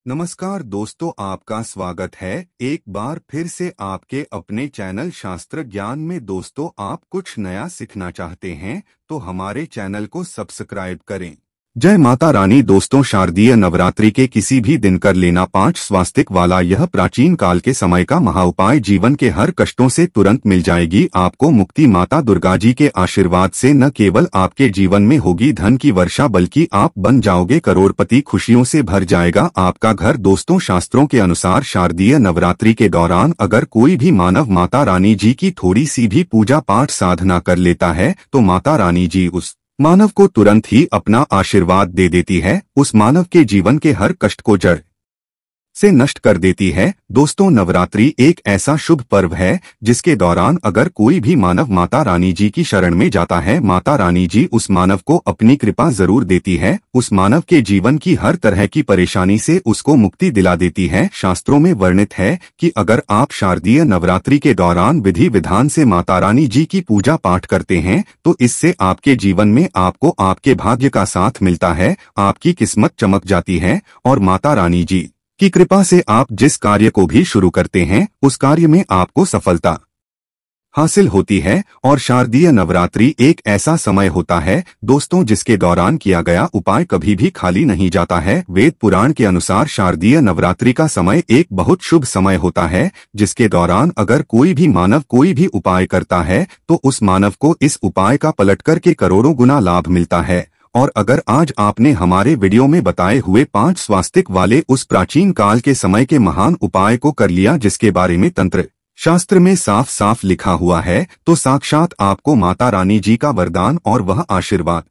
नमस्कार दोस्तों, आपका स्वागत है एक बार फिर से आपके अपने चैनल शास्त्र ज्ञान में। दोस्तों, आप कुछ नया सीखना चाहते हैं तो हमारे चैनल को सब्सक्राइब करें। जय माता रानी। दोस्तों, शारदीय नवरात्रि के किसी भी दिन कर लेना 5 स्वास्तिक वाला यह प्राचीन काल के समय का महाउपाय जीवन के हर कष्टों से तुरंत मिल जाएगी आपको मुक्ति। माता दुर्गा जी के आशीर्वाद से न केवल आपके जीवन में होगी धन की वर्षा, बल्कि आप बन जाओगे करोड़पति। खुशियों से भर जाएगा आपका घर। दोस्तों, शास्त्रों के अनुसार शारदीय नवरात्रि के दौरान अगर कोई भी मानव माता रानी जी की थोड़ी सी भी पूजा पाठ साधना कर लेता है तो माता रानी जी उस मानव को तुरंत ही अपना आशीर्वाद दे देती है। उस मानव के जीवन के हर कष्ट को जड़ से नष्ट कर देती है। दोस्तों, नवरात्रि एक ऐसा शुभ पर्व है जिसके दौरान अगर कोई भी मानव माता रानी जी की शरण में जाता है, माता रानी जी उस मानव को अपनी कृपा जरूर देती है। उस मानव के जीवन की हर तरह की परेशानी से उसको मुक्ति दिला देती है। शास्त्रों में वर्णित है कि अगर आप शारदीय नवरात्रि के दौरान विधि विधान से माता रानी जी की पूजा पाठ करते हैं तो इससे आपके जीवन में आपको आपके भाग्य का साथ मिलता है, आपकी किस्मत चमक जाती है और माता रानी जी की कृपा से आप जिस कार्य को भी शुरू करते हैं उस कार्य में आपको सफलता हासिल होती है। और शारदीय नवरात्रि एक ऐसा समय होता है दोस्तों जिसके दौरान किया गया उपाय कभी भी खाली नहीं जाता है। वेद पुराण के अनुसार शारदीय नवरात्रि का समय एक बहुत शुभ समय होता है जिसके दौरान अगर कोई भी मानव कोई भी उपाय करता है तो उस मानव को इस उपाय का पलट करके करोड़ों गुना लाभ मिलता है। और अगर आज आपने हमारे वीडियो में बताए हुए 5 स्वास्तिक वाले उस प्राचीन काल के समय के महान उपाय को कर लिया जिसके बारे में तंत्र शास्त्र में साफ साफ लिखा हुआ है, तो साक्षात आपको माता रानी जी का वरदान और वह आशीर्वाद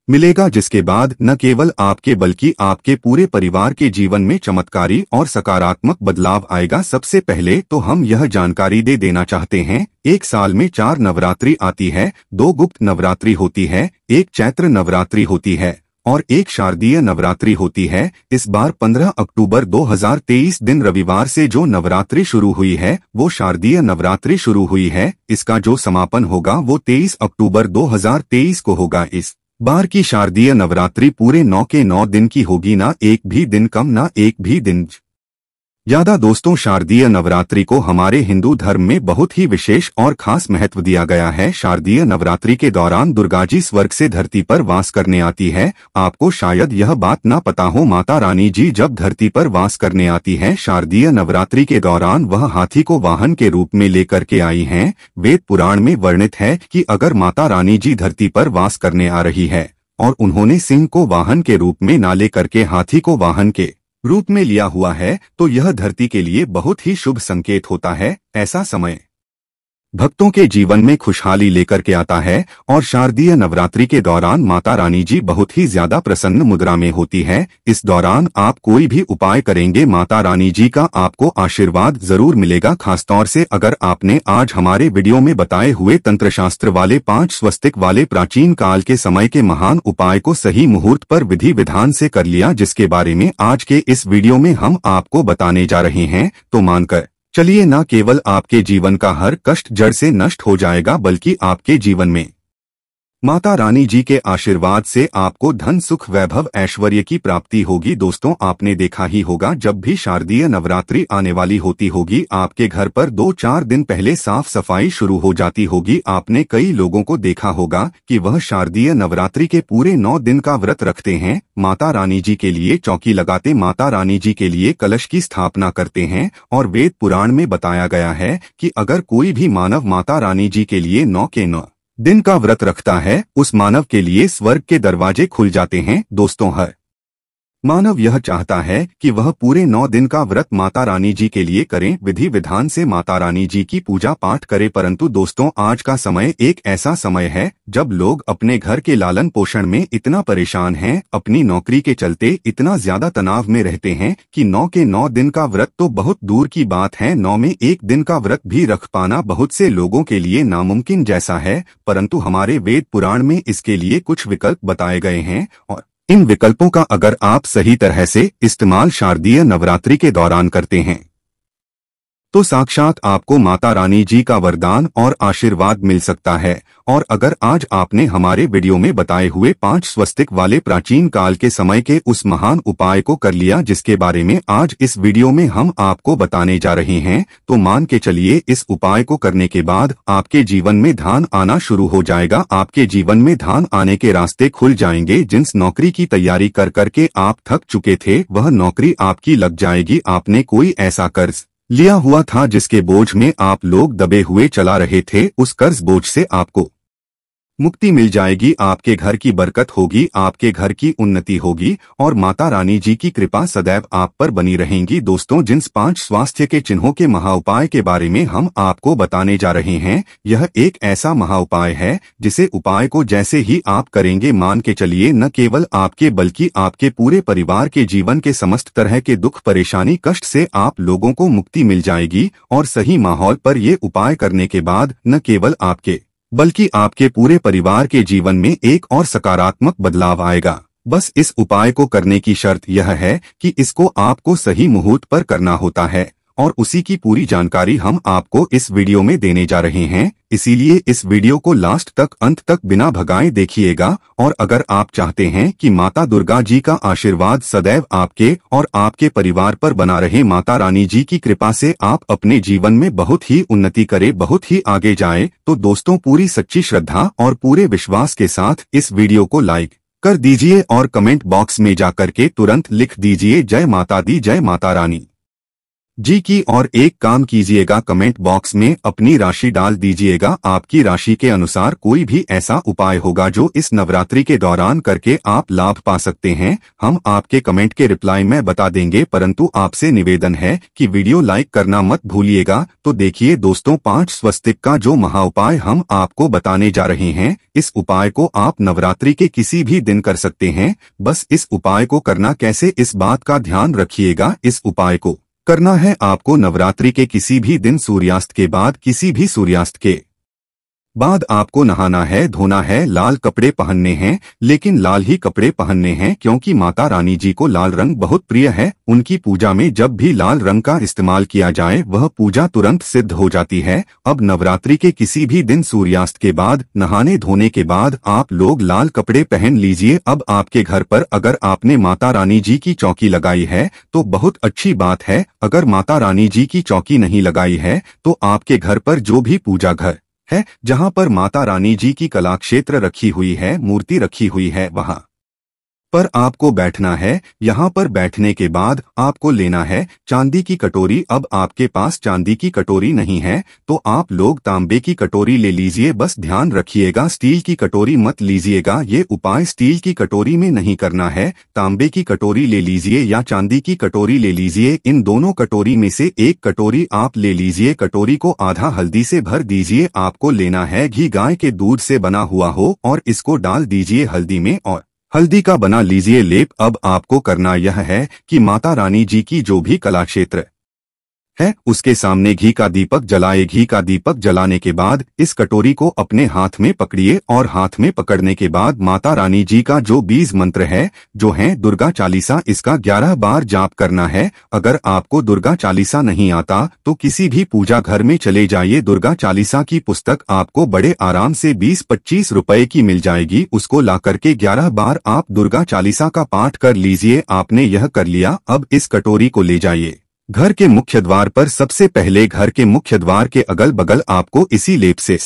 मिलेगा जिसके बाद न केवल आपके बल्कि आपके पूरे परिवार के जीवन में चमत्कारी और सकारात्मक बदलाव आएगा। सबसे पहले तो हम यह जानकारी दे देना चाहते हैं, एक साल में 4 नवरात्रि आती है। 2 गुप्त नवरात्रि होती है, एक चैत्र नवरात्रि होती है और एक शारदीय नवरात्रि होती है। इस बार 15 अक्टूबर 2023 दिन रविवार से जो नवरात्रि शुरू हुई है वो शारदीय नवरात्रि शुरू हुई है। इसका जो समापन होगा वो 23 अक्टूबर 2023 को होगा। इस बार की शारदीय नवरात्रि पूरे 9 के 9 दिन की होगी, ना एक भी दिन कम ना एक भी दिन ज्यादा। दोस्तों, शारदीय नवरात्रि को हमारे हिंदू धर्म में बहुत ही विशेष और खास महत्व दिया गया है। शारदीय नवरात्रि के दौरान दुर्गा जी स्वर्ग से धरती पर वास करने आती है। आपको शायद यह बात ना पता हो, माता रानी जी जब धरती पर वास करने आती है शारदीय नवरात्रि के दौरान वह हाथी को वाहन के रूप में लेकर के आई हैं। वेद पुराण में वर्णित है कि अगर माता रानी जी धरती पर वास करने आ रही है और उन्होंने सिंह को वाहन के रूप में ना लेकर के हाथी को वाहन के रूप में लिया हुआ है तो यह धरती के लिए बहुत ही शुभ संकेत होता है। ऐसा समय भक्तों के जीवन में खुशहाली लेकर के आता है और शारदीय नवरात्रि के दौरान माता रानी जी बहुत ही ज्यादा प्रसन्न मुद्रा में होती है। इस दौरान आप कोई भी उपाय करेंगे माता रानी जी का आपको आशीर्वाद जरूर मिलेगा। खासतौर से अगर आपने आज हमारे वीडियो में बताए हुए तंत्र शास्त्र वाले 5 स्वस्तिक वाले प्राचीन काल के समय के महान उपाय को सही मुहूर्त पर विधि विधान से कर लिया, जिसके बारे में आज के इस वीडियो में हम आपको बताने जा रहे हैं, तो मानकर चलिए न केवल आपके जीवन का हर कष्ट जड़ से नष्ट हो जाएगा बल्कि आपके जीवन में माता रानी जी के आशीर्वाद से आपको धन सुख वैभव ऐश्वर्य की प्राप्ति होगी। दोस्तों, आपने देखा ही होगा जब भी शारदीय नवरात्रि आने वाली होती होगी आपके घर पर 2-4 दिन पहले साफ सफाई शुरू हो जाती होगी। आपने कई लोगों को देखा होगा कि वह शारदीय नवरात्रि के पूरे 9 दिन का व्रत रखते हैं, माता रानी जी के लिए चौकी लगाते, माता रानी जी के लिए कलश की स्थापना करते हैं। और वेद पुराण में बताया गया है कि अगर कोई भी मानव माता रानी जी के लिए 9 के 9 दिन का व्रत रखता है उस मानव के लिए स्वर्ग के दरवाजे खुल जाते हैं। दोस्तों, हर मानव यह चाहता है कि वह पूरे 9 दिन का व्रत माता रानी जी के लिए करें, विधि विधान से माता रानी जी की पूजा पाठ करें। परंतु दोस्तों, आज का समय एक ऐसा समय है जब लोग अपने घर के लालन पोषण में इतना परेशान हैं, अपनी नौकरी के चलते इतना ज्यादा तनाव में रहते हैं कि 9 के 9 दिन का व्रत तो बहुत दूर की बात है, 9 में एक दिन का व्रत भी रख पाना बहुत से लोगों के लिए नामुमकिन जैसा है। परंतु हमारे वेद पुराण में इसके लिए कुछ विकल्प बताए गए हैं और इन विकल्पों का अगर आप सही तरह से इस्तेमाल शारदीय नवरात्रि के दौरान करते हैं तो साक्षात आपको माता रानी जी का वरदान और आशीर्वाद मिल सकता है। और अगर आज आपने हमारे वीडियो में बताए हुए 5 स्वस्तिक वाले प्राचीन काल के समय के उस महान उपाय को कर लिया जिसके बारे में आज इस वीडियो में हम आपको बताने जा रहे हैं, तो मान के चलिए इस उपाय को करने के बाद आपके जीवन में धन आना शुरू हो जाएगा। आपके जीवन में धन आने के रास्ते खुल जाएंगे। जिस नौकरी की तैयारी कर करके आप थक चुके थे वह नौकरी आपकी लग जाएगी। आपने कोई ऐसा कर्ज लिया हुआ था जिसके बोझ में आप लोग दबे हुए चला रहे थे, उस कर्ज बोझ से आपको मुक्ति मिल जाएगी। आपके घर की बरकत होगी, आपके घर की उन्नति होगी और माता रानी जी की कृपा सदैव आप पर बनी रहेंगी। दोस्तों, जिन 5 स्वास्थ्य के चिन्हों के महाउपाय के बारे में हम आपको बताने जा रहे हैं, यह एक ऐसा महाउपाय है जिसे उपाय को जैसे ही आप करेंगे, मान के चलिए न केवल आपके बल्कि आपके पूरे परिवार के जीवन के समस्त तरह के दुख परेशानी कष्ट से आप लोगों को मुक्ति मिल जाएगी। और सही माहौल पर ये उपाय करने के बाद न केवल आपके बल्कि आपके पूरे परिवार के जीवन में एक और सकारात्मक बदलाव आएगा। बस इस उपाय को करने की शर्त यह है कि इसको आपको सही मुहूर्त पर करना होता है और उसी की पूरी जानकारी हम आपको इस वीडियो में देने जा रहे हैं। इसीलिए इस वीडियो को लास्ट तक अंत तक बिना भगाए देखिएगा। और अगर आप चाहते हैं कि माता दुर्गा जी का आशीर्वाद सदैव आपके और आपके परिवार पर बना रहे, माता रानी जी की कृपा से आप अपने जीवन में बहुत ही उन्नति करें, बहुत ही आगे जाए, तो दोस्तों पूरी सच्ची श्रद्धा और पूरे विश्वास के साथ इस वीडियो को लाइक कर दीजिए और कमेंट बॉक्स में जाकर के तुरंत लिख दीजिए जय माता दी, जय माता रानी जी की। और एक काम कीजिएगा, कमेंट बॉक्स में अपनी राशि डाल दीजिएगा। आपकी राशि के अनुसार कोई भी ऐसा उपाय होगा जो इस नवरात्रि के दौरान करके आप लाभ पा सकते हैं, हम आपके कमेंट के रिप्लाई में बता देंगे। परंतु आपसे निवेदन है कि वीडियो लाइक करना मत भूलिएगा। तो देखिए दोस्तों, 5 स्वस्तिक का जो महाउपाय हम आपको बताने जा रहे हैं, इस उपाय को आप नवरात्रि के किसी भी दिन कर सकते हैं। बस इस उपाय को करना कैसे, इस बात का ध्यान रखिएगा। इस उपाय को करना है आपको नवरात्रि के किसी भी दिन सूर्यास्त के बाद, किसी भी सूर्यास्त के बाद आपको नहाना है, धोना है, लाल कपड़े पहनने हैं, लेकिन लाल ही कपड़े पहनने हैं क्योंकि माता रानी जी को लाल रंग बहुत प्रिय है। उनकी पूजा में जब भी लाल रंग का इस्तेमाल किया जाए वह पूजा तुरंत सिद्ध हो जाती है। अब नवरात्रि के किसी भी दिन सूर्यास्त के बाद, नहाने धोने के बाद आप लोग लाल कपड़े पहन लीजिए। अब आपके घर पर अगर आपने माता रानी जी की चौकी लगाई है तो बहुत अच्छी बात है। अगर माता रानी जी की चौकी नहीं लगाई है तो आपके घर पर जो भी पूजा घर है, जहां पर माता रानी जी की कला क्षेत्र रखी हुई है, मूर्ति रखी हुई है, वहां पर आपको बैठना है। यहाँ पर बैठने के बाद आपको लेना है चांदी की कटोरी। अब आपके पास चांदी की कटोरी नहीं है तो आप लोग तांबे की कटोरी ले लीजिए। बस ध्यान रखिएगा, स्टील की कटोरी मत लीजिएगा। ये उपाय स्टील की कटोरी में नहीं करना है, तांबे की कटोरी ले लीजिए या चांदी की कटोरी ले लीजिए। इन दोनों कटोरी में से एक कटोरी आप ले लीजिए। कटोरी को आधा हल्दी से भर दीजिए। आपको लेना है घी गाय के दूध से बना हुआ हो और इसको डाल दीजिए हल्दी में और हल्दी का बना लीजिए लेप। अब आपको करना यह है कि माता रानी जी की जो भी कला क्षेत्र है उसके सामने घी का दीपक जलाए। घी का दीपक जलाने के बाद इस कटोरी को अपने हाथ में पकड़िए और हाथ में पकड़ने के बाद माता रानी जी का जो बीज मंत्र है, जो है दुर्गा चालीसा, इसका 11 बार जाप करना है। अगर आपको दुर्गा चालीसा नहीं आता तो किसी भी पूजा घर में चले जाइए, दुर्गा चालीसा की पुस्तक आपको बड़े आराम से 20-25 रुपए की मिल जाएगी। उसको ला करके 11 बार आप दुर्गा चालीसा का पाठ कर लीजिए। आपने यह कर लिया। अब इस कटोरी को ले जाइए घर के मुख्य द्वार पर। सबसे पहले घर के मुख्य द्वार के अगल बगल आपको इसी लेप से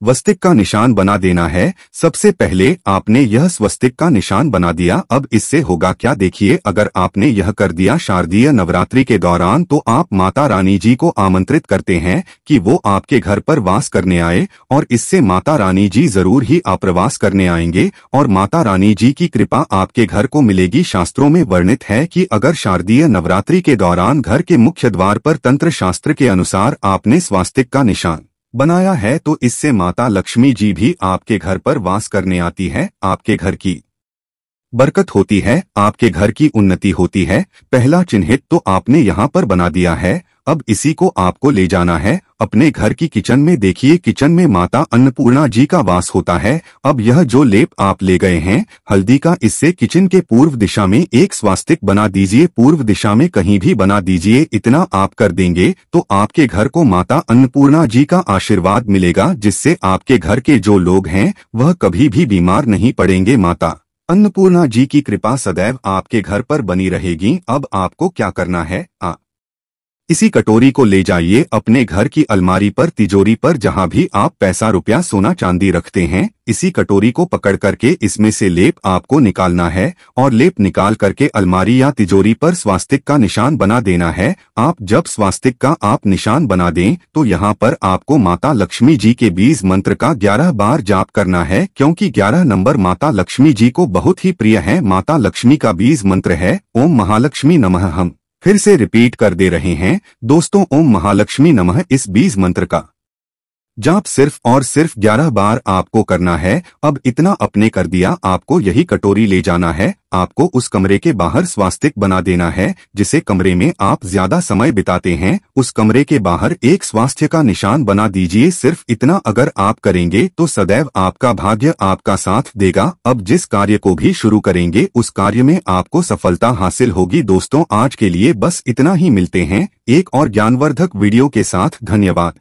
स्वस्तिक का निशान बना देना है। सबसे पहले आपने यह स्वस्तिक का निशान बना दिया। अब इससे होगा क्या, देखिए, अगर आपने यह कर दिया शारदीय नवरात्रि के दौरान तो आप माता रानी जी को आमंत्रित करते हैं कि वो आपके घर पर वास करने आए और इससे माता रानी जी जरूर ही आप्रवास करने आएंगे और माता रानी जी की कृपा आपके घर को मिलेगी। शास्त्रों में वर्णित है कि अगर शारदीय नवरात्रि के दौरान घर के मुख्य द्वार पर तंत्र शास्त्र के अनुसार आपने स्वास्तिक का निशान बनाया है तो इससे माता लक्ष्मी जी भी आपके घर पर वास करने आती है, आपके घर की बरकत होती है, आपके घर की उन्नति होती है। पहला चिन्हित तो आपने यहाँ पर बना दिया है। अब इसी को आपको ले जाना है अपने घर की किचन में। देखिए किचन में माता अन्नपूर्णा जी का वास होता है। अब यह जो लेप आप ले गए हैं हल्दी का, इससे किचन के पूर्व दिशा में एक स्वास्तिक बना दीजिए। पूर्व दिशा में कहीं भी बना दीजिए। इतना आप कर देंगे तो आपके घर को माता अन्नपूर्णा जी का आशीर्वाद मिलेगा, जिससे आपके घर के जो लोग हैं वह कभी भी बीमार नहीं पड़ेंगे। माता अन्नपूर्णा जी की कृपा सदैव आपके घर पर बनी रहेगी। अब आपको क्या करना है, इसी कटोरी को ले जाइए अपने घर की अलमारी पर, तिजोरी पर, जहां भी आप पैसा रुपया सोना चांदी रखते हैं। इसी कटोरी को पकड़ करके इसमें से लेप आपको निकालना है और लेप निकाल करके अलमारी या तिजोरी पर स्वास्तिक का निशान बना देना है। आप जब स्वास्तिक का आप निशान बना दें तो यहाँ पर आपको माता लक्ष्मी जी के बीज मंत्र का 11 बार जाप करना है, क्योंकि 11 नंबर माता लक्ष्मी जी को बहुत ही प्रिय है। माता लक्ष्मी का बीज मंत्र है ओम महालक्ष्मी नमः। हम फिर से रिपीट कर दे रहे हैं दोस्तों, ओम महालक्ष्मी नमः। इस बीज मंत्र का जाप सिर्फ और सिर्फ 11 बार आपको करना है। अब इतना अपने कर दिया, आपको यही कटोरी ले जाना है। आपको उस कमरे के बाहर स्वास्तिक बना देना है जिसे कमरे में आप ज्यादा समय बिताते हैं। उस कमरे के बाहर एक स्वास्थ्य का निशान बना दीजिए। सिर्फ इतना अगर आप करेंगे तो सदैव आपका भाग्य आपका साथ देगा। अब जिस कार्य को भी शुरू करेंगे उस कार्य में आपको सफलता हासिल होगी। दोस्तों आज के लिए बस इतना ही, मिलते हैं एक और ज्ञानवर्धक वीडियो के साथ। धन्यवाद।